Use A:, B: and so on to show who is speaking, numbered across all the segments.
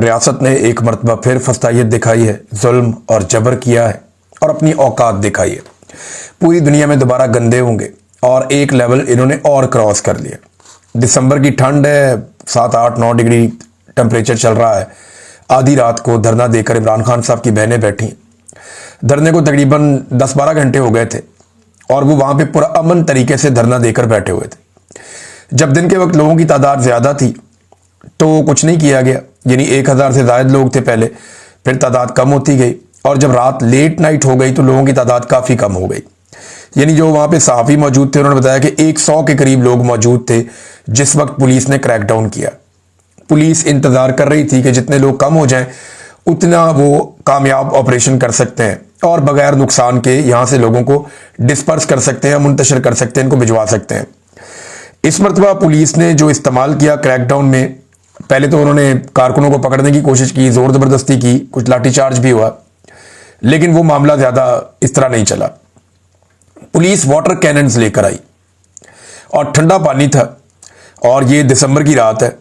A: रियासत ने एक मरतबा फिर फस्तायत दिखाई है, जुल्म और जबर किया है और अपनी औकात दिखाई है। पूरी दुनिया में दोबारा गंदे होंगे और एक लेवल इन्होंने और क्रॉस कर लिया। दिसंबर की ठंड है, 7, 8, 9 डिग्री टेम्परेचर चल रहा है। आधी रात को धरना देकर इमरान खान साहब की बहनें बैठी। धरने को तकरीबन 10-12 घंटे हो गए थे और वो वहां पे पूरा अमन तरीके से धरना देकर बैठे हुए थे। जब दिन के वक्त लोगों की तादाद ज्यादा थी तो कुछ नहीं किया गया, यानी 1000 से ज्यादा लोग थे पहले, फिर तादाद कम होती गई और जब रात लेट नाइट हो गई तो लोगों की तादाद काफी कम हो गई। यानी जो वहां पे सहाफी मौजूद थे उन्होंने बताया कि 100 के करीब लोग मौजूद थे जिस वक्त पुलिस ने क्रैकडाउन किया। पुलिस इंतजार कर रही थी कि जितने लोग कम हो जाएं उतना वो कामयाब ऑपरेशन कर सकते हैं और बगैर नुकसान के यहां से लोगों को डिस्पर्स कर सकते हैं, मुंतशिर कर सकते हैं, इनको भिजवा सकते हैं। इस मरतबा पुलिस ने जो इस्तेमाल किया क्रैकडाउन में, पहले तो उन्होंने कारकुनों को पकड़ने की कोशिश की, जोर जबरदस्ती की, कुछ लाठीचार्ज भी हुआ, लेकिन वो मामला ज्यादा इस तरह नहीं चला। पुलिस वाटर कैनन्स लेकर आई और ठंडा पानी था और ये दिसंबर की रात है,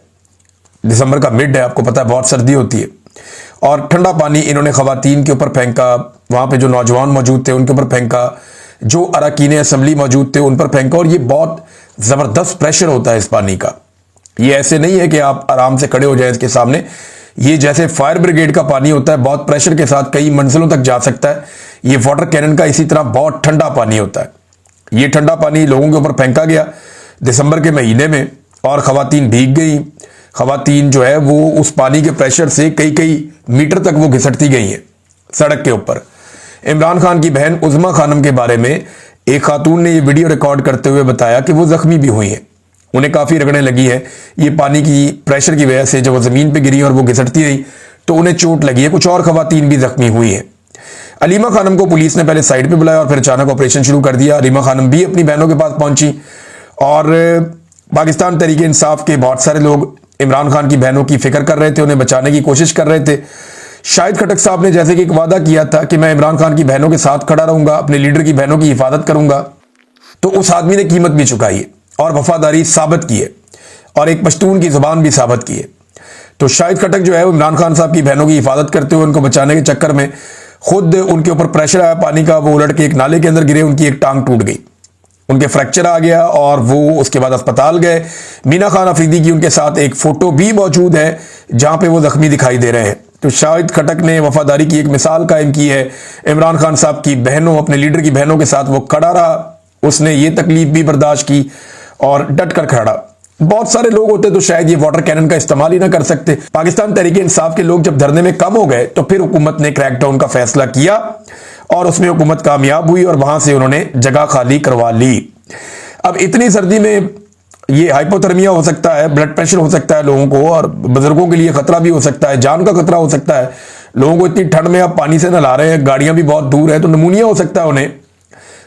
A: दिसंबर का मिड है, आपको पता है बहुत सर्दी होती है, और ठंडा पानी इन्होंने खवातीन के ऊपर फेंका, वहां पे जो नौजवान मौजूद थे उनके ऊपर फेंका, जो अरकान असेंबली मौजूद थे उन पर फेंका। और ये बहुत जबरदस्त प्रेशर होता है इस पानी का। ये ऐसे नहीं है कि आप आराम से खड़े हो जाए इसके सामने, ये जैसे फायर ब्रिगेड का पानी होता है, बहुत प्रेशर के साथ कई मंजिलों तक जा सकता है। ये वाटर कैनन का इसी तरह बहुत ठंडा पानी होता है। ये ठंडा पानी लोगों के ऊपर फेंका गया दिसंबर के महीने में और खवातीन भीग गई। खवातीन जो है वो उस पानी के प्रेशर से कई कई मीटर तक वो घिसटती गई हैं सड़क के ऊपर। इमरान खान की बहन उज़मा खानम के बारे में एक खातून ने ये वीडियो रिकॉर्ड करते हुए बताया कि वो जख्मी भी हुई हैं, उन्हें काफी रगड़ने लगी है। ये पानी की प्रेशर की वजह से जब वो जमीन पे गिरी और वो घिसटती रही तो उन्हें चोट लगी है। कुछ और खवातीन भी जख्मी हुई हैं। अलीमा खानम को पुलिस ने पहले साइड पे बुलाया और फिर अचानक ऑपरेशन शुरू कर दिया। अलीमा खानम भी अपनी बहनों के पास पहुंची और पाकिस्तान तहरीक इंसाफ के बहुत सारे लोग इमरान खान की बहनों की फिक्र कर रहे थे, उन्हें बचाने की कोशिश कर रहे थे। शाहिद खटक साहब ने जैसे कि एक वादा किया था कि मैं इमरान खान की बहनों के साथ खड़ा रहूंगा, अपने लीडर की बहनों की हिफाजत करूंगा, तो उस आदमी ने कीमत भी चुकाई है और वफादारी साबित की है और एक पश्तून की जुबान भी साबित की है। तो शाहिद खटक जो है वो इमरान खान साहब की बहनों की हिफाजत करते हुए उनको बचाने के चक्कर में खुद उनके ऊपर प्रेशर आया पानी का, वो उलट के एक नाले के अंदर गिरे, उनकी एक टांग टूट गई, उनके फ्रैक्चर आ गया और वो उसके बाद अस्पताल गए। मीना खान अफरीदी की उनके साथ एक फोटो भी मौजूद है जहां पे वो जख्मी दिखाई दे रहे हैं। तो शाहिद खटक ने वफादारी की एक मिसाल कायम की है। इमरान खान साहब की बहनों, अपने लीडर की बहनों के साथ वो खड़ा रहा, उसने ये तकलीफ भी बर्दाश्त की और डट कर खड़ा। बहुत सारे लोग होते तो शायद ये वाटर कैनन का इस्तेमाल ही ना कर सकते। पाकिस्तान तहरीक इंसाफ के लोग जब धरने में कम हो गए तो फिर हुकूमत ने क्रैकडाउन का फैसला किया और उसमें हुकूमत कामयाब हुई और वहां से उन्होंने जगह खाली करवा ली। अब इतनी सर्दी में ये हाइपोथर्मिया हो सकता है, ब्लड प्रेशर हो सकता है लोगों को, और बुजुर्गों के लिए खतरा भी हो सकता है, जान का खतरा हो सकता है। लोगों को इतनी ठंड में आप पानी से नहला रहे हैं, गाड़ियां भी बहुत दूर है, तो निमोनिया हो सकता है उन्हें।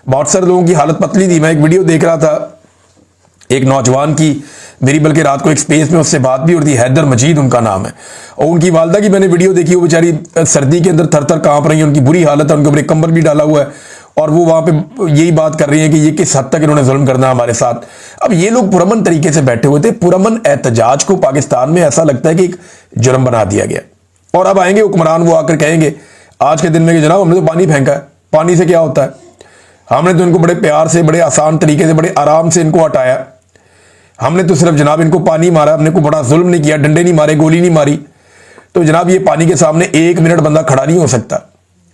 A: बहुत सारे लोगों की हालत पतली थी। मैं एक वीडियो देख रहा था एक नौजवान की, मेरी बल्कि रात को एक स्पेस में उससे बात भी हो रही थी, हैदर मजीद उनका नाम है, और उनकी वालदा की मैंने वीडियो देखी, वो बेचारी सर्दी के अंदर थर थर कांप रही है, उनकी बुरी हालत है, उनके ऊपर एक कंबल भी डाला हुआ है और वो वहां पे यही बात कर रही है कि ये किस हद तक इन्होंने जुल्म करना हमारे साथ। अब ये लोग पुरअमन तरीके से बैठे हुए थे। पुरअमन एहतजाज को पाकिस्तान में ऐसा लगता है कि एक जुर्म बना दिया गया और अब आएंगे हुक्मरान, वो आकर कहेंगे आज के दिन में कि जनाब हमने तो पानी फेंका है, पानी से क्या होता है, हमने तो इनको बड़े प्यार से, बड़े आसान तरीके से, बड़े आराम से इनको हटाया, हमने तो सिर्फ जनाब इनको पानी मारा, हमने को बड़ा जुल्म नहीं किया, डंडे नहीं मारे, गोली नहीं मारी। तो जनाब ये पानी के सामने 1 मिनट बंदा खड़ा नहीं हो सकता,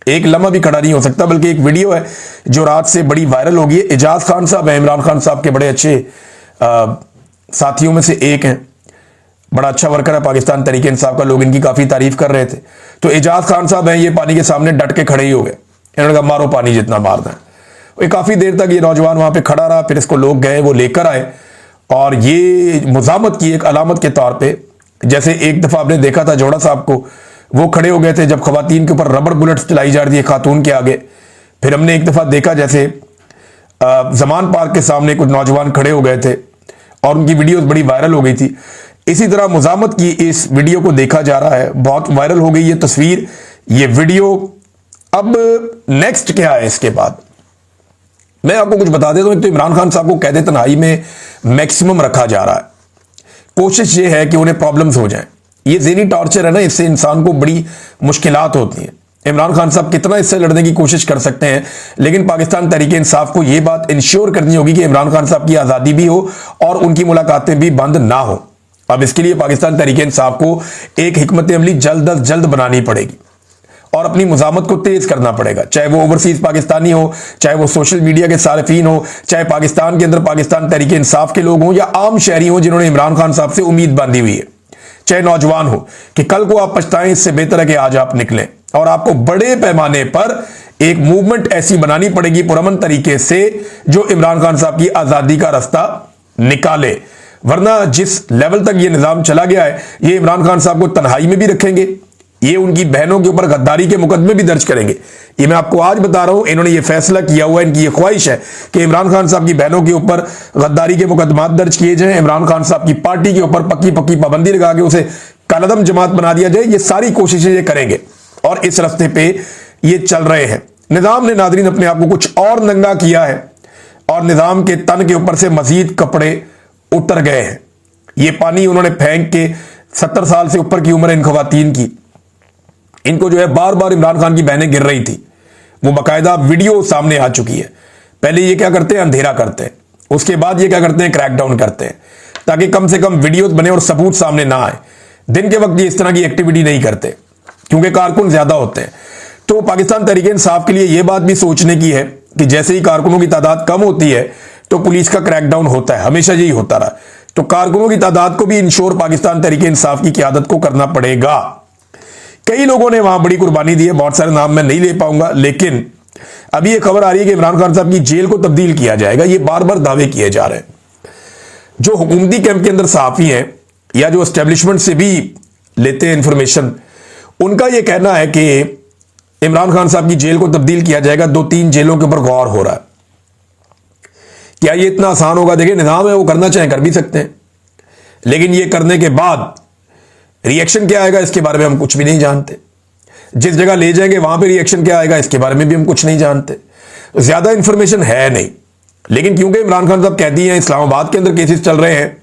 A: एक लम्हा भी खड़ा नहीं हो सकता। बल्कि एक वीडियो है जो रात से बड़ी वायरल हो गई है। एजाज खान साहब है, इमरान खान साहब के बड़े अच्छे साथियों में से एक हैं, बड़ा अच्छा वर्कर है पाकिस्तान तहरीक इंसाफ का, लोग इनकी काफी तारीफ कर रहे थे। तो एजाज खान साहब हैं, ये पानी के सामने डट के खड़े ही हो गए, इन्होंने कहा मारो पानी जितना मारना है। काफी देर तक ये नौजवान वहां पे खड़ा रहा, फिर इसको लोग गए, वो लेकर आए और ये मुजामत की एक अलामत के तौर पे, जैसे एक दफा आपने देखा था जोड़ा साहब को, वो खड़े हो गए थे जब खवातीन के ऊपर रबड़ बुलेट्स चलाई जा रही है खातून के आगे। फिर हमने एक दफा देखा जैसे जमान पार्क के सामने कुछ नौजवान खड़े हो गए थे और उनकी वीडियोस बड़ी वायरल हो गई थी। इसी तरह मुजामत की इस वीडियो को देखा जा रहा है, बहुत वायरल हो गई ये तस्वीर, ये वीडियो। अब नेक्स्ट क्या है इसके बाद, मैं आपको कुछ बता देता हूं। तो इमरान खान साहब को कैद तन्हाई में मैक्सिमम रखा जा रहा है। कोशिश ये है कि उन्हें प्रॉब्लम्स हो जाएं, ये ज़हनी टॉर्चर है ना, इससे इंसान को बड़ी मुश्किलात होती हैं। इमरान खान साहब कितना इससे लड़ने की कोशिश कर सकते हैं, लेकिन पाकिस्तान तहरीक इंसाफ को यह बात इंश्योर करनी होगी कि इमरान खान साहब की आज़ादी भी हो और उनकी मुलाकातें भी बंद ना हो। अब इसके लिए पाकिस्तान तहरीक इंसाफ को एक हिकमत अमली जल्द अज जल्द बनानी पड़ेगी और अपनी मुजामत को तेज करना पड़ेगा, चाहे वो ओवरसीज पाकिस्तानी हो, चाहे वो सोशल मीडिया के सारिफीन हो, चाहे पाकिस्तान के अंदर पाकिस्तान तहरीक इंसाफ के लोग हों या आम शहरी हों जिन्होंने इमरान खान साहब से उम्मीद बांधी हुई है, चाहे नौजवान हो कि कल को आप पछताएं, इससे बेहतर है कि आज आप निकलें। और आपको बड़े पैमाने पर एक मूवमेंट ऐसी बनानी पड़ेगी पुरअमन तरीके से जो इमरान खान साहब की आजादी का रास्ता निकाले, वरना जिस लेवल तक ये निजाम चला गया है, ये इमरान खान साहब को तन्हाई में भी रखेंगे, ये उनकी बहनों के ऊपर गद्दारी के मुकदमे भी दर्ज करेंगे। ये मैं आपको आज बता रहा हूं, इन्होंने ये फैसला किया हुआ है, इनकी ये ख्वाहिश है कि इमरान खान साहब की बहनों के ऊपर गद्दारी के मुकदमात दर्ज किए जाएं, इमरान खान साहब की पार्टी के ऊपर पक्की पक्की पाबंदी लगा के उसे कालअदम जमात बना दिया जाए। ये सारी कोशिशें ये करेंगे और इस रास्ते पे ये चल रहे हैं। निजाम ने नादरीन अपने आप को कुछ और नंगा किया है और निजाम के तन के ऊपर से मजीद कपड़े उतर गए हैं। ये पानी उन्होंने फेंक के 70 साल से ऊपर की उम्र इन खवातीन की, इनको जो है बार बार इमरान खान की बहनें गिर रही थी, वो बाकायदा वीडियो सामने आ चुकी है। पहले ये क्या करते हैं, अंधेरा करते हैं, उसके बाद ये क्या करते हैं, क्रैकडाउन करते हैं, ताकि कम से कम वीडियोस बने और सबूत सामने ना आए। दिन के वक्त ये इस तरह की एक्टिविटी नहीं करते क्योंकि कारकुन ज्यादा होते हैं। तो पाकिस्तान तहरीक इंसाफ के लिए यह बात भी सोचने की है कि जैसे ही कारकुनों की तादाद कम होती है तो पुलिस का क्रैकडाउन होता है, हमेशा यही होता रहा। तो कारकुनों की तादाद को भी इंश्योर पाकिस्तान तहरीक इंसाफ की क़यादत को करना पड़ेगा। कई लोगों ने वहां बड़ी कुर्बानी दी है, बहुत सारे नाम मैं नहीं ले पाऊंगा, लेकिन अभी यह खबर आ रही है कि इमरान खान साहब की जेल को तब्दील किया जाएगा। ये बार बार दावे किए जा रहे हैं। जो हुकूमती कैंप के अंदर सहाफी हैं या जो एस्टेब्लिशमेंट से भी लेते हैं इंफॉर्मेशन, उनका यह कहना है कि इमरान खान साहब की जेल को तब्दील किया जाएगा। 2-3 जेलों के ऊपर गौर हो रहा है। क्या ये इतना आसान होगा? देखिए, निजाम है, वो करना चाहे कर भी सकते हैं, लेकिन ये करने के बाद रिएक्शन क्या आएगा इसके बारे में हम कुछ भी नहीं जानते। जिस जगह ले जाएंगे वहां पे रिएक्शन क्या आएगा इसके बारे में भी हम कुछ नहीं जानते। तो ज्यादा इंफॉर्मेशन है नहीं, लेकिन क्योंकि इमरान खान साहब कहती हैं इस्लामाबाद के अंदर केसेस चल रहे हैं,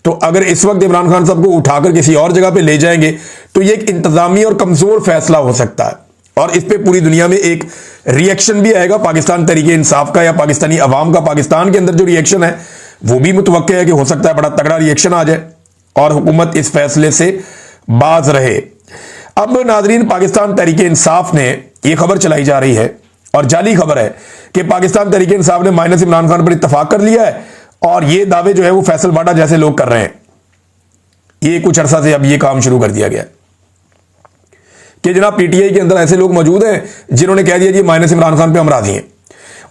A: तो अगर इस वक्त इमरान खान साहब को उठाकर किसी और जगह पे ले जाएंगे तो ये एक इंतजामी और कमजोर फैसला हो सकता है और इस पे पूरी दुनिया में एक रिएक्शन भी आएगा पाकिस्तान तहरीक इंसाफ का या पाकिस्तानी अवाम का। पाकिस्तान के अंदर जो रिएक्शन है वो भी मुतवक्के है कि हो सकता है बड़ा तगड़ा रिएक्शन आ जाए और हुकूमत इस फैसले से बाज रहे। अब नाजरीन, पाकिस्तान तहरीक इंसाफ ने यह खबर चलाई जा रही है और जाली खबर है कि पाकिस्तान तहरीक इंसाफ ने माइनस इमरान खान पर इत्तफाक कर लिया है और ये दावे जो है वो फैसल बाटा जैसे लोग कर रहे हैं। ये कुछ अरसा से अब ये काम शुरू कर दिया गया कि जनाब पीटीआई के अंदर ऐसे लोग मौजूद हैं जिन्होंने कह दिया जी माइनस इमरान खान पे हम राजी हैं।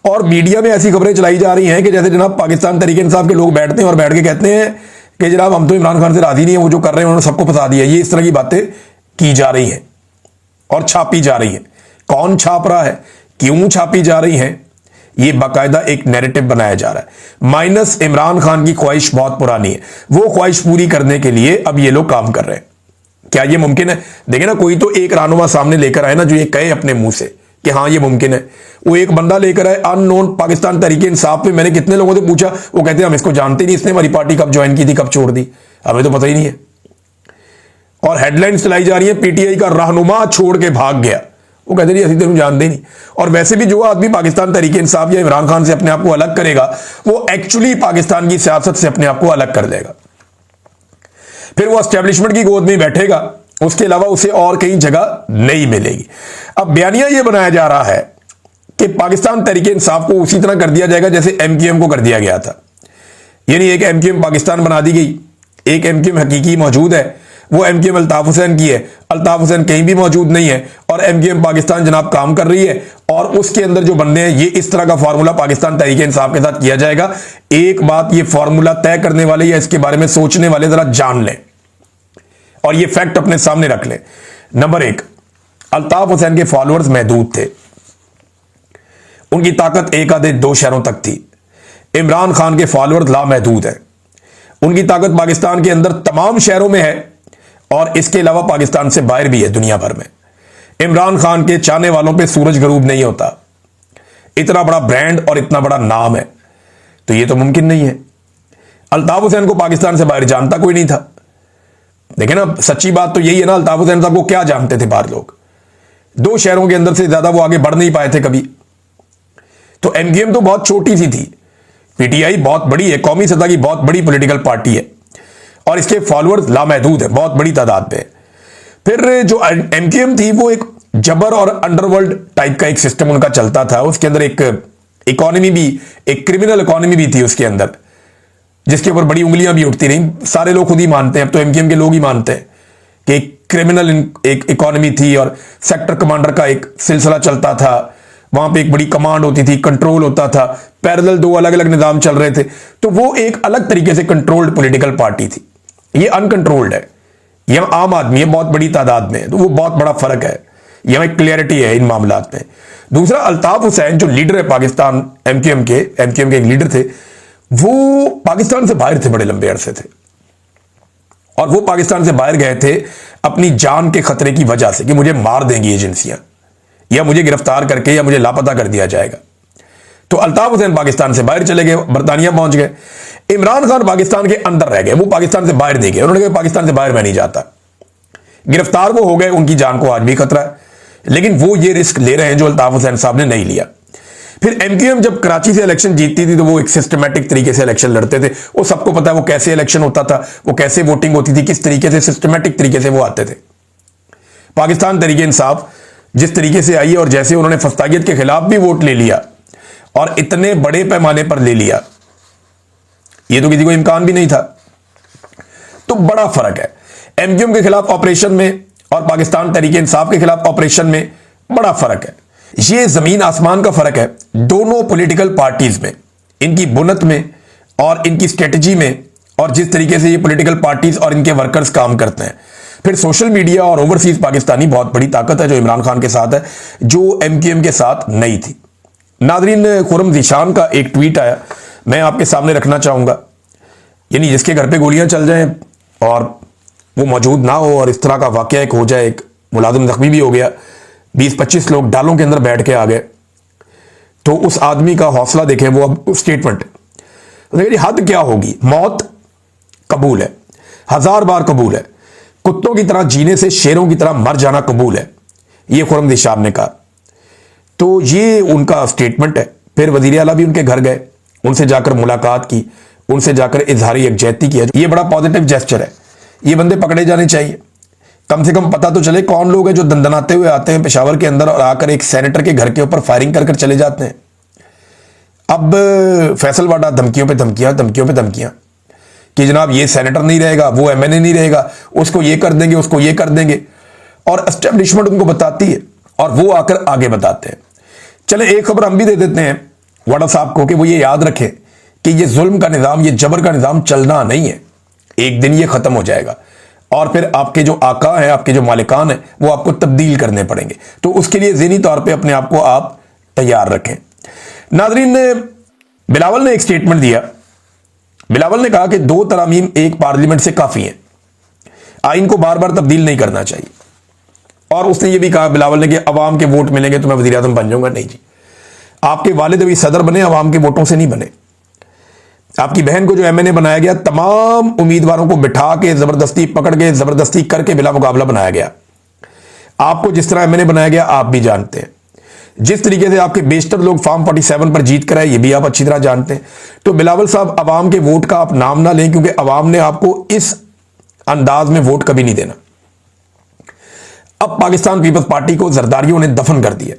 A: और मीडिया में ऐसी खबरें चलाई जा रही हैं कि जैसे जनाब पाकिस्तान तहरीक इंसाफ के लोग बैठते हैं और बैठ के कहते हैं कि जनाब हम तो इमरान खान से राजी नहीं है, वो जो कर रहे हैं उन्होंने सबको फंसा दिया। ये इस तरह की बातें की जा रही हैं और छापी जा रही हैं। कौन छाप रहा है, क्यों छापी जा रही हैं, ये बाकायदा एक नैरेटिव बनाया जा रहा है। माइनस इमरान खान की ख्वाहिश बहुत पुरानी है, वो ख्वाहिश पूरी करने के लिए अब ये लोग काम कर रहे हैं। क्या ये मुमकिन है? देखिए ना, कोई तो एक रहनुमा सामने लेकर आए ना जो ये कहे अपने मुंह से कि हाँ ये मुमकिन है। वो एक बंदा लेकर आए अननोन पाकिस्तान तहरीक इंसाफ पे। मैंने कितने लोगों से पूछा, वो कहते हैं हम इसको जानते नहीं, इसने हमारी पार्टी कब ज्वाइन की थी, कब छोड़ दी, हमें तो पता ही नहीं है। और हेडलाइंस चलाई जा रही है पीटीआई का रहनुमा छोड़ के भाग गया। वो कहते नहीं, असली तेन जानते नहीं। और वैसे भी जो आदमी पाकिस्तान तहरीक इंसाफ या इमरान खान से अपने आप को अलग करेगा वो एक्चुअली पाकिस्तान की सियासत से अपने आप को अलग कर लेगा। फिर वो एस्टेब्लिशमेंट की गोद में बैठेगा, उसके अलावा उसे और कहीं जगह नहीं मिलेगी। अब बयानिया यह बनाया जा रहा है कि पाकिस्तान तहरीक इंसाफ को उसी तरह कर दिया जाएगा जैसे एमक्यूएम को कर दिया गया था। यानी एक एमक्यूएम पाकिस्तान बना दी गई, एक एमक्यूएम हकीकी मौजूद है, वो एमक्यूएम अल्ताफ हुसैन की है। अल्ताफ हुसैन कहीं भी मौजूद नहीं है और एमक्यूएम पाकिस्तान जनाब काम कर रही है और उसके अंदर जो बंदे हैं, ये इस तरह का फार्मूला पाकिस्तान तहरीक इंसाफ के साथ किया जाएगा। एक बात ये फार्मूला तय करने वाले या इसके बारे में सोचने वाले जरा जान लें और ये फैक्ट अपने सामने रख लें। नंबर 1, अल्ताफ हुसैन के फॉलोअर्स महदूद थे, उनकी ताकत एक आधे 2 शहरों तक थी। इमरान खान के फॉलोअर्स लामहदूद हैं, उनकी ताकत पाकिस्तान के अंदर तमाम शहरों में है और इसके अलावा पाकिस्तान से बाहर भी है दुनिया भर में। इमरान खान के चाहने वालों पे सूरज गरूब नहीं होता। इतना बड़ा ब्रांड और इतना बड़ा नाम है, तो ये तो मुमकिन नहीं है। अल्ताफ हुसैन को पाकिस्तान से बाहर जानता कोई नहीं था, देखें ना, सच्ची बात तो यही है ना, अल्ताफ हुसैन साहब को क्या जानते थे बाहर लोग, 2 शहरों के अंदर से ज्यादा वो आगे बढ़ नहीं पाए थे कभी। तो एमक्यूएम तो बहुत छोटी सी थी, पीटीआई बहुत बड़ी है, कौमी सतह की बहुत बड़ी पॉलिटिकल पार्टी है और इसके फॉलोअर्स लामहदूद है, बहुत बड़ी तादाद में। फिर जो एमक्यूएम थी वो एक जबर और अंडरवर्ल्ड टाइप का एक सिस्टम उनका चलता था, उसके अंदर एक इकोनॉमी भी, एक क्रिमिनल इकोनॉमी भी थी उसके अंदर, जिसके ऊपर बड़ी उंगलियां भी उठती रही। सारे लोग खुद ही मानते हैं, अब तो एमक्यूएम के लोग ही मानते हैं कि एक क्रिमिनल एक इकोनॉमी थी और सेक्टर कमांडर का एक सिलसिला चलता था, वहां पे एक बड़ी कमांड होती थी, कंट्रोल होता था, पैरेलल 2 अलग अलग निजाम चल रहे थे। तो वो एक अलग तरीके से कंट्रोल्ड पॉलिटिकल पार्टी थी, ये अनकंट्रोल्ड है, यहां आम आदमी है बहुत बड़ी तादाद में, तो वो बहुत बड़ा फर्क है, यहां एक क्लियरिटी है इन मामलात में। दूसरा, अल्ताफ हुसैन जो लीडर है पाकिस्तान एमक्यूएम के एक लीडर थे, वो पाकिस्तान से बाहर थे बड़े लंबे अरसे थे, और वो पाकिस्तान से बाहर गए थे अपनी जान के खतरे की वजह से कि मुझे मार देंगी एजेंसियां, या मुझे गिरफ्तार करके या मुझे लापता कर दिया जाएगा। तो अल्ताफ हुसैन पाकिस्तान से बाहर चले गए, बरतानिया पहुंच गए। इमरान खान पाकिस्तान के अंदर रह गए, वो पाकिस्तान से बाहर नहीं गए, उन्होंने कहा पाकिस्तान से बाहर मैं नहीं जाता। गिरफ्तार वो हो गए, उनकी जान को आज भी खतरा है, लेकिन वो ये रिस्क ले रहे हैं जो अल्ताफ हुसैन साहब ने नहीं लिया। फिर एमक्यूएम जब कराची से इलेक्शन जीतती थी तो वो एक सिस्टमैटिक तरीके से इलेक्शन लड़ते थे, वो सबको पता है वो कैसे इलेक्शन होता था, वो कैसे वोटिंग होती थी, किस तरीके से सिस्टमैटिक तरीके से वो आते थे। पाकिस्तान तरीके इंसाफ जिस तरीके से आई और जैसे उन्होंने फस्तागियत के खिलाफ भी वोट ले लिया और इतने बड़े पैमाने पर ले लिया, ये तो किसी को इम्कान भी नहीं था। तो बड़ा फर्क है एमक्यूएम के खिलाफ ऑपरेशन में और पाकिस्तान तरीके इंसाफ के खिलाफ ऑपरेशन में, बड़ा फर्क है। ये जमीन आसमान का फर्क है दोनों पॉलिटिकल पार्टीज में, इनकी बुनत में और इनकी स्ट्रेटजी में, और जिस तरीके से ये पॉलिटिकल पार्टीज और इनके वर्कर्स काम करते हैं। फिर सोशल मीडिया और ओवरसीज पाकिस्तानी बहुत बड़ी ताकत है जो इमरान खान के साथ है, जो एमक्यूएम के साथ नहीं थी। नादरीन, खुरम ज़ीशान का एक ट्वीट आया, मैं आपके सामने रखना चाहूंगा। यानी जिसके घर पे गोलियां चल जाएं और वो मौजूद ना हो और इस तरह का वाकया एक हो जाए, एक मुलाजिम जख्मी भी हो गया, 20-25 लोग डालों के अंदर बैठ के आ गए, तो उस आदमी का हौसला देखें, वो अब स्टेटमेंट, हद क्या होगी, मौत कबूल है, 1000 बार कबूल है, कुत्तों की तरह जीने से शेरों की तरह मर जाना कबूल है, ये खुरम ज़ीशान ने कहा। तो ये उनका स्टेटमेंट है। फिर वजीर आला भी उनके घर गए, उनसे जाकर मुलाकात की, उनसे जाकर इजहार यकजहती किया। ये बड़ा पॉजिटिव जेस्चर है, ये बंदे पकड़े जाने चाहिए, कम से कम पता तो चले कौन लोग हैं जो दंदनाते हुए आते हैं पेशावर के अंदर और आकर एक सेनेटर के घर के ऊपर फायरिंग कर चले जाते हैं। अब फैसल वाडा धमकियों पे धमकियां कि जनाब ये सेनेटर नहीं रहेगा, वो एमएनए नहीं रहेगा, उसको ये कर देंगे, उसको ये कर देंगे, और एस्टेब्लिशमेंट उनको बताती है और वो आकर आगे बताते हैं। चले एक खबर हम भी दे देते हैं वाडा साहब को कि वो ये याद रखें कि ये जुल्म का निज़ाम, ये जबर का निज़ाम चलना नहीं है, एक दिन ये खत्म हो जाएगा और फिर आपके जो आका हैं, आपके जो मालिकान हैं, वो आपको तब्दील करने पड़ेंगे। तो उसके लिए ज़हनी तौर पे अपने आप को आप तैयार रखें। नाज़रीन, बिलावल ने एक स्टेटमेंट दिया। बिलावल ने कहा कि 2 तरामीम एक पार्लियामेंट से काफ़ी हैं, आइन को बार बार तब्दील नहीं करना चाहिए। और उसने ये भी कहा बिलावल ने कि अवाम के वोट मिलेंगे तो मैं वज़ीर आज़म बन जाऊंगा। नहीं जी, आपके वालिद अभी सदर बने, अवाम के वोटों से नहीं बने। आपकी बहन को जो एमएनए बनाया गया, तमाम उम्मीदवारों को बिठा के जबरदस्ती पकड़ के जबरदस्ती करके बिला मुकाबला बनाया गया। आपको जिस तरह एमएनए बनाया गया आप भी जानते हैं, जिस तरीके से आपके बेशतर लोग फॉर्म 47 पर जीत कर आए ये भी आप अच्छी तरह जानते हैं। तो बिलावल साहब, अवाम के वोट का आप नाम ना लें, क्योंकि अवाम ने आपको इस अंदाज में वोट कभी नहीं देना। अब पाकिस्तान पीपल्स पार्टी को जरदारियों ने दफन कर दिया।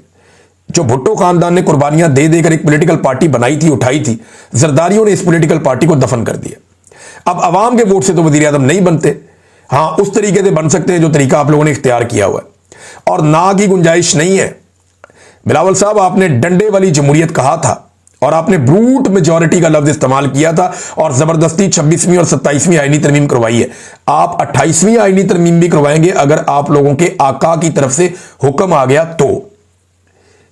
A: जो भुट्टो खानदान ने कुर्बानियां दे देकर एक पॉलिटिकल पार्टी बनाई थी, उठाई थी, जरदारियों ने इस पॉलिटिकल पार्टी को दफन कर दिया। अब अवाम के वोट से तो वजीर आज़म नहीं बनते, हां उस तरीके से बन सकते हैं जो तरीका आप लोगों ने इख्तियार किया हुआ है, और ना की गुंजाइश नहीं है। बिलावल साहब, आपने डंडे वाली जमहूरियत कहा था और आपने ब्रूट मेजॉरिटी का लफ्ज इस्तेमाल किया था और जबरदस्ती 26वीं और 27वीं आईनी तरमीम करवाई है। आप 28वीं आईनी तरमीम भी करवाएंगे अगर आप लोगों के आका की तरफ से हुक्म आ गया तो।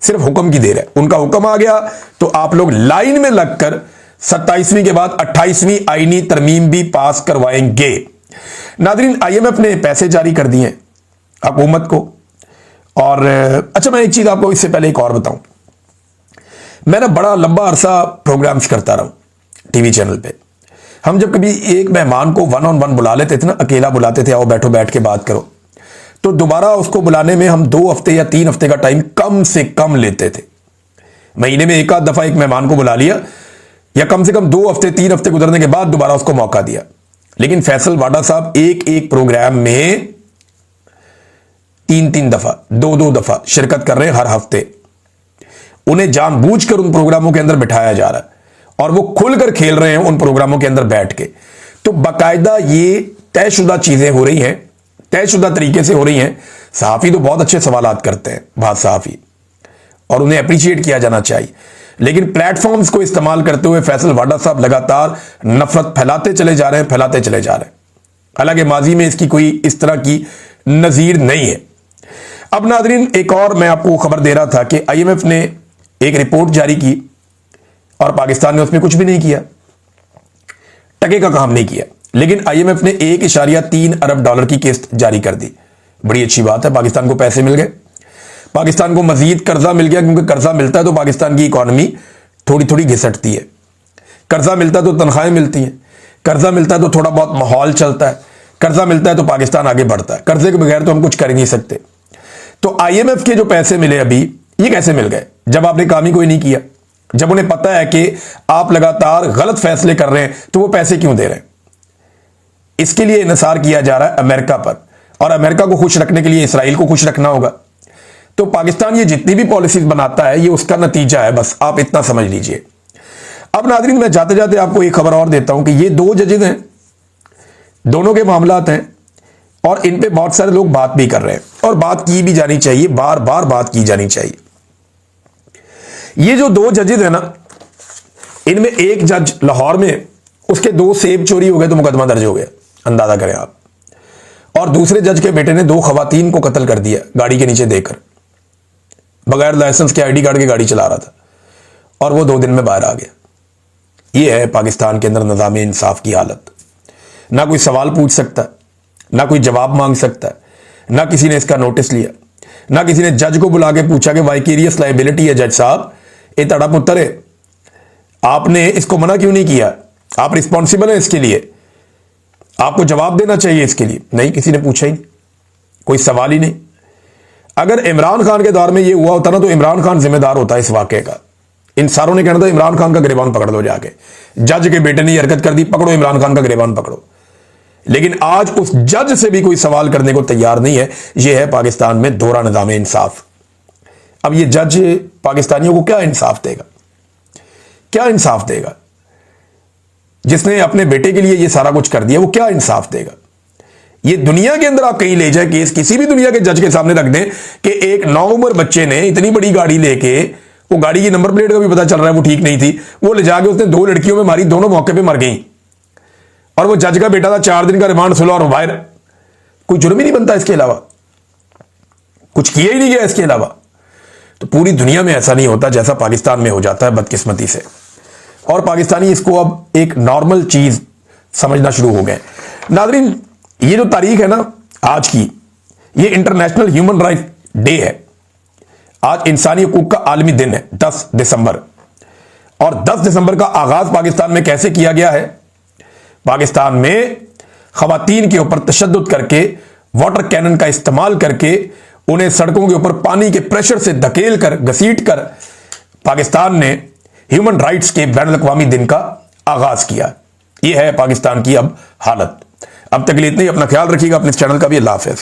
A: सिर्फ हुक्म की देर है, उनका हुक्म आ गया तो आप लोग लाइन में लगकर 27वीं के बाद 28वीं आईनी तरमीम भी पास करवाएंगे। नादरीन, आईएमएफ ने पैसे जारी कर दिए हुकूमत को। और अच्छा, मैं एक चीज आपको इससे पहले एक और बताऊं, मैं ना बड़ा लंबा अरसा प्रोग्राम्स करता रहा हूं टीवी चैनल पे, हम जब कभी एक मेहमान को 1-on-1 बुला लेते थे ना, अकेला बुलाते थे, आओ बैठो बैठ के बात करो, तो दोबारा उसको बुलाने में हम 2 हफ्ते या 3 हफ्ते का टाइम कम से कम लेते थे। महीने में एक आध दफा एक मेहमान को बुला लिया, या कम से कम 2 हफ्ते 3 हफ्ते गुजरने के बाद दोबारा उसको मौका दिया। लेकिन फैसल वाडा साहब एक एक प्रोग्राम में 3-3 दफा 2-2 दफा शिरकत कर रहे हैं हर हफ्ते। उन्हें जानबूझकर उन प्रोग्रामों के अंदर बिठाया जा रहा है और वो खुलकर खेल रहे हैं उन प्रोग्रामों के अंदर बैठ के। तो बाकायदा ये तयशुदा चीजें हो रही हैं, तयशुदा तरीके से हो रही हैं। सहाफी तो बहुत अच्छे सवालात करते हैं, बात सहाफी, और उन्हें अप्रिशिएट किया जाना चाहिए। लेकिन प्लेटफॉर्म्स को इस्तेमाल करते हुए फैसल वाडा साहब लगातार नफरत फैलाते चले जा रहे हैं, फैलाते चले जा रहे हैं। हालांकि माजी में इसकी कोई इस तरह की नजीर नहीं है। अब नादरीन, एक और मैं आपको खबर दे रहा था कि IMF ने एक रिपोर्ट जारी की और पाकिस्तान ने उसमें कुछ भी नहीं किया, टके का काम नहीं किया। लेकिन IMF ने 1.3 अरब डॉलर की किस्त जारी कर दी। बड़ी अच्छी बात है, पाकिस्तान को पैसे मिल गए, पाकिस्तान को मजीद कर्जा मिल गया, क्योंकि कर्जा मिलता है तो पाकिस्तान की इकॉनमी थोड़ी थोड़ी घिसटती है। कर्जा मिलता है तो तनख्वाहें मिलती हैं, कर्जा मिलता है तो थोड़ा बहुत माहौल चलता है, कर्जा मिलता है तो पाकिस्तान आगे बढ़ता है। कर्जे के बगैर तो हम कुछ कर ही नहीं सकते। तो IMF के जो पैसे मिले अभी, ये कैसे मिल गए? जब आपने काम ही कोई नहीं किया, जब उन्हें पता है कि आप लगातार गलत फैसले कर रहे हैं, तो वो पैसे क्यों दे रहे हैं? इसके लिए इन्हिसार किया जा रहा है अमेरिका पर, और अमेरिका को खुश रखने के लिए इसराइल को खुश रखना होगा। तो पाकिस्तान ये जितनी भी पॉलिसीज बनाता है, ये उसका नतीजा है, बस आप इतना समझ लीजिए। अब नाज़रीन, मैं जाते जाते आपको एक खबर और देता हूं कि ये 2 जजेज हैं, दोनों के मामलात हैं, और इन पे बहुत सारे लोग बात भी कर रहे हैं, और बात की भी जानी चाहिए, बार बार बात की जानी चाहिए। ये जो 2 जजेज हैं ना, इनमें एक जज लाहौर में, उसके 2 सेब चोरी हो गए तो मुकदमा दर्ज हो गया, अंदाजा करें आप। और दूसरे जज के बेटे ने 2 खवातीन को कत्ल कर दिया गाड़ी के नीचे देकर, बगैर लाइसेंस के ID कार्ड की गाड़ी चला रहा था, और वो 2 दिन में बाहर आ गया। ये है पाकिस्तान के अंदर निज़ाम इंसाफ की हालत। ना कोई सवाल पूछ सकता, ना कोई जवाब मांग सकता, ना किसी ने इसका नोटिस लिया, ना किसी ने जज को बुला के पूछा कि वाइकेरियस लाइबिलिटी है जज साहब, ये तड़ा पुत्र है, आपने इसको मना क्यों नहीं किया? आप रिस्पॉन्सिबल हैं इसके लिए, आपको जवाब देना चाहिए इसके लिए। नहीं, किसी ने पूछा ही नहीं, कोई सवाल ही नहीं। अगर इमरान खान के दौर में ये हुआ होता ना, तो इमरान खान जिम्मेदार होता है इस वाकये का। इन सारों ने कहना था इमरान खान का गिरबान पकड़ दो जाके, जज के बेटे ने हरकत कर दी, पकड़ो इमरान खान का गिरबान पकड़ो। लेकिन आज उस जज से भी कोई सवाल करने को तैयार नहीं है। यह है पाकिस्तान में दोहरा निज़ाम इंसाफ। अब ये जज पाकिस्तानियों को क्या इंसाफ देगा? क्या इंसाफ देगा? जिसने अपने बेटे के लिए ये सारा कुछ कर दिया, वो क्या इंसाफ देगा? ये दुनिया के अंदर आप कहीं ले जाए केस, किसी भी दुनिया के जज के सामने रख दें कि एक 9 उम्र बच्चे ने इतनी बड़ी गाड़ी लेके, वो गाड़ी की नंबर प्लेट का भी पता चल रहा है वो ठीक नहीं थी, वो ले जाके उसने 2 लड़कियों में मारी, दोनों मौके पे मर गई, और वो जज का बेटा था, 4 दिन का रिमांड सुलह और बाहर। कोई जुर्म ही नहीं बनता इसके अलावा, कुछ किया ही नहीं गया इसके अलावा। तो पूरी दुनिया में ऐसा नहीं होता जैसा पाकिस्तान में हो जाता है, बदकिस्मती से। और पाकिस्तानी इसको अब एक नॉर्मल चीज समझना शुरू हो गए। नाज़रीन, ये जो तारीख है ना आज की, ये इंटरनेशनल ह्यूमन राइट डे है। आज इंसानी हकूक का आलमी दिन है, 10 दिसंबर। और 10 दिसंबर का आगाज पाकिस्तान में कैसे किया गया है? पाकिस्तान में खवातीन के ऊपर तशद्दुद करके, वाटर कैनन का इस्तेमाल करके, उन्हें सड़कों के ऊपर पानी के प्रेशर से धकेल कर, घसीट कर पाकिस्तान ने ह्यूमन राइट्स के बैनुल अक़वामी दिन का आगाज किया। यह है पाकिस्तान की अब हालत। अब तक के लिए इतना ही। अपना ख्याल रखिएगा, अपने चैनल का भी। अल्लाह हाफ़िज़।